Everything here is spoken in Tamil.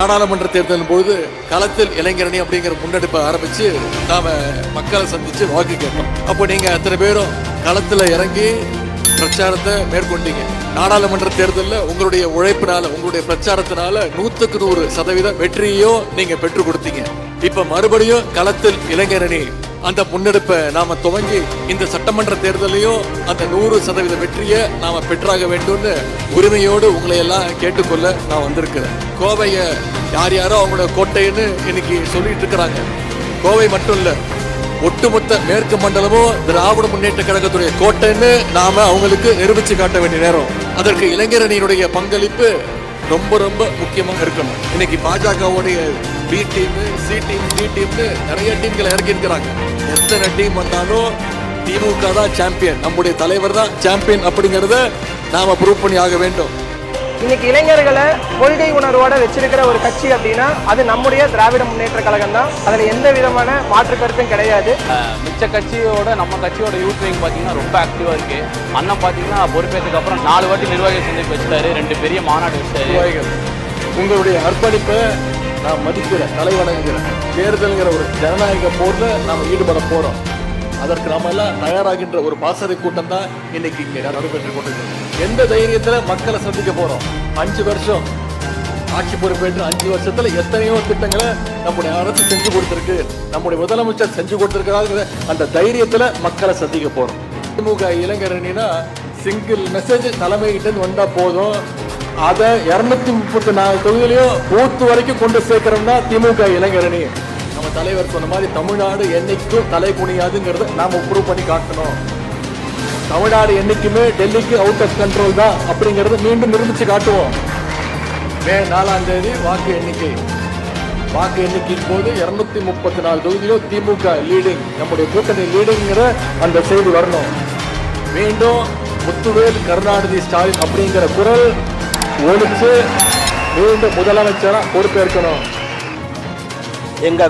நாடாளுமன்ற தேர்தலின் பொழுது களத்தில் இளைஞரணி அப்படிங்கிற முன்னெடுப்பை ஆரம்பிச்சு நாம மக்களை சந்திச்சு வாக்கு கேட்டோம். அப்போ நீங்க அத்தனை பேரும் களத்துல இறங்கி பிரச்சாரத்தை மேற்கொண்டீங்க. நாடாளுமன்ற தேர்தலில் உங்களுடைய உழைப்பினால உங்களுடைய பிரச்சாரத்தினால 100% வெற்றியோ நீங்க பெற்றுக் கொடுத்தீங்க. இப்ப மறுபடியும் களத்தில் இளைஞரணி அந்த முன்னெடுப்பை நாம துவங்கி இந்த சட்டமன்ற தேர்தலையும் அந்த 100% வெற்றியை நாம பெற்றாக வேண்டும்னு உரிமையோடு உங்களை எல்லாம் கேட்டுக்கொள்ள நான் வந்திருக்கிறேன். கோவையை யார் யாரோ அவங்களோட கோட்டைன்னு இன்னைக்கு சொல்லிட்டு இருக்கிறாங்க. கோவை மட்டும் இல்ல, ஒட்டுமொத்த மேற்கு மண்டலமும் திராவிட முன்னேற்ற கழகத்துடைய கோட்டைன்னு நாம அவங்களுக்கு நிரூபிச்சு காட்ட வேண்டிய நேரம். அதற்கு இளைஞரணியினுடைய பங்களிப்பு ரொம்ப ரொம்ப முக்கியமா இருக்கணும். இன்னைக்கு பாஜகவுடைய B team, C team, D டீம்னு நிறைய டீம்களை இறக்கி இருக்கிறாங்க. எத்தனை டீம் வந்தாலும் திமுக தான் சாம்பியன், நம்முடைய தலைவர் தான் சாம்பியன் அப்படிங்கறத நாம ப்ரூவ் பண்ணி ஆக வேண்டும். இன்னைக்கு இளைஞர்களை கொள்கை உணர்வோட வச்சிருக்கிற ஒரு கட்சி அப்படின்னா அது நம்முடைய திராவிட முன்னேற்ற கழகம் தான். அதுல எந்த விதமான மாற்று கருத்தும் கிடையாது. மிச்ச கட்சியோட நம்ம கட்சியோட யூத் விங் பார்த்தீங்கன்னா ரொம்ப ஆக்டிவா இருக்கு. அண்ணன் பார்த்தீங்கன்னா பொறுப்பேற்றதுக்கு அப்புறம் 4 வாட்டி நிர்வாக சந்திப்பு வச்சுட்டாரு, 2 பெரிய மாநாடு வச்சாரு. உங்களுடைய அர்ப்பணிப்பை நான் மதிக்கிறேன், தலைவணங்குகிறேன். தேர்தல்கிற ஒரு ஜனநாயக போர்ல நாம ஈடுபட போறோம். அதற்கு நாம எல்லாம் தயாராகின்ற ஒரு பாசறை கூட்டம் தான் இன்னைக்கு இங்க நடைபெற்றுக் கொண்டிருக்கிறது. எந்த தைரியத்துல மக்களை சந்திக்க போறோம்? 5 வருஷம் ஆட்சி பொறுப்பேற்று 5 வருஷத்துல எத்தனையோ திட்டங்களை நம்முடைய அரசு செஞ்சு கொடுத்திருக்கு, நம்முடைய முதலமைச்சர் செஞ்சு கொடுத்திருக்கிறாங்க. அந்த தைரியத்துல மக்களை சந்திக்க போறோம். திமுக இளைஞரணினா சிங்கிள் மெசேஜ் தலைமையிட்ட வந்தா போதும், அதை 234 தொகுதியிலையும் பூத்து வரைக்கும் கொண்டு சேர்க்கிறோம்னா திமுக இளைஞரணி. நம்ம தலைவர் சொன்ன மாதிரி தமிழ்நாடு என்னைக்கும் தலை குனியாதுங்கிறத நாம ப்ரூவ் பண்ணி காட்டணும். தமிழ்நாடு என்னைக்குமே டெல்லிக்கு அவுட் ஆஃப் கண்ட்ரோல் தான் அப்படிங்கறத மீண்டும் நிரூபிச்சு காட்டுவோம். மே 4ஆம் தேதி வாக்கு எண்ணிக்கையின் போது 234 தொகுதியிலும் திமுக லீடிங், நம்முடைய கூட்டணி லீடிங்கிற அந்த செய்தி வரணும். மீண்டும் முத்துவேல் கருணாநிதி ஸ்டாலின் அப்படிங்கிற குரல் ஒழிச்சு மீண்டும் முதலமைச்சரா பொறுப்பேற்கணும். எங்க